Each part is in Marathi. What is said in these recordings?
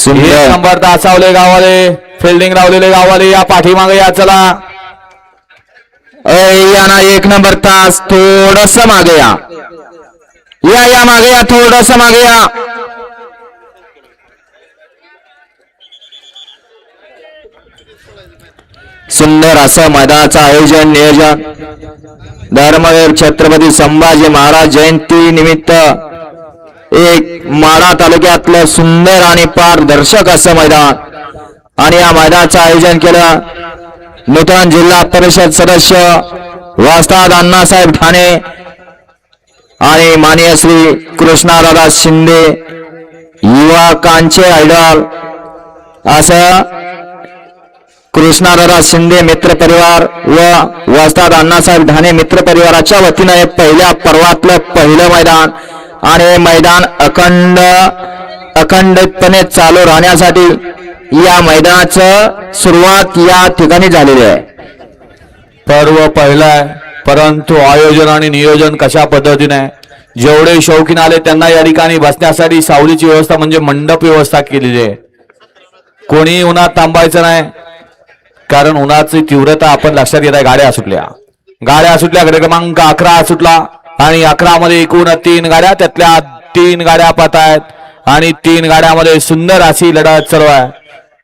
सुंदर नंबर तासावले गावाले फिल्डिंग लावलेले गावाले या पाठीमागे या चला ना 1 नंबर तास थोडस मागे या मागे या थोडस मागे या सुंदर असं मैदानाचं आयोजन नियोजन धर्मवीर छत्रपती संभाजी महाराज जयंती निमित्त एक माढा तालुक्यातलं सुंदर आणि पारदर्शक असं मैदान आणि या मैदानाचं आयोजन केलं नूतन जिल्हा परिषद सदस्य वस्ताद अण्णासाहेब ठाणे आणि माननीय श्री कृष्णादादा शिंदे युवकांचे आयडॉल असं कृष्णादादा शिंदे मित्र परिवार व वस्ताद अण्णासाहेब ठाणे मित्र परिवाराच्या वतीने पहिल्या पर्वातलं पहिलं मैदान आणि मैदान अखंडितपणे चालू राहण्यासाठी या मैदानाचं सुरुवात या ठिकाणी झालेली आहे. पर्व पहिलं आहे परंतु आयोजन आणि नियोजन कशा पद्धतीने जेवढे शौकीन आले त्यांना या ठिकाणी बसण्यासाठी सावलीची व्यवस्था म्हणजे मंडप व्यवस्था केलेली आहे. कोणी उन्हात थांबायचं नाही कारण उन्हाची तीव्रता आपण लक्षात घेत आहे. गाड्या सुटल्या गड क्रमांक 11 सुटला आणि 11 मध्ये एकूण 3 गाड्या त्यातल्या 3 गाड्या पाहत आहेत आणि 3 गाड्यामध्ये सुंदर अशी लढत चालू आहे.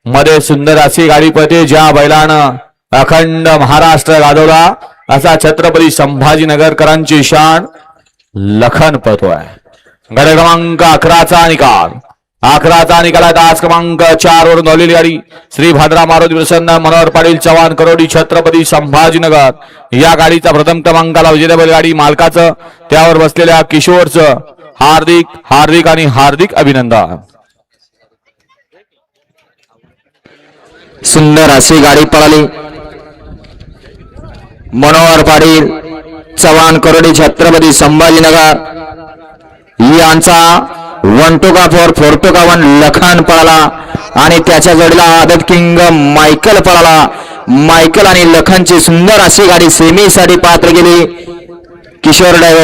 मध्ये सुंदर अशी गाडी पळते ज्या बैलानं अखंड महाराष्ट्र गाजवला असा छत्रपती संभाजीनगरकरांची शान लखन पळतोय. गड क्रमांक 11चा निकाल 11चा निकाल आहे. तास क्रमांक 4 वरून धावलेली गाडी श्री भाद्रा मारुती प्रसन्न मनोहर पाटील चव्हाण करोडी छत्रपती संभाजीनगर या गाडीचा प्रथम क्रमांकाला विजेता बैलगाडी मालकाचं त्यावर बसलेल्या किशोरचं हार्दिक आणि हार्दिक अभिनंदन. सुंदर अशी गाडी पळाली. मनोहर पाटील चव्हाण करोडी छत्रपती संभाजीनगर यांचा 1 to 4 to 1 लखन पळाला आणि त्याच्या जोडीला आदत किंग मायकल पळाला. मायकल आणि लखनची सुंदर अशी गाडी सेमीसाठी पात्र गेली. किशोर ड्रायव्हर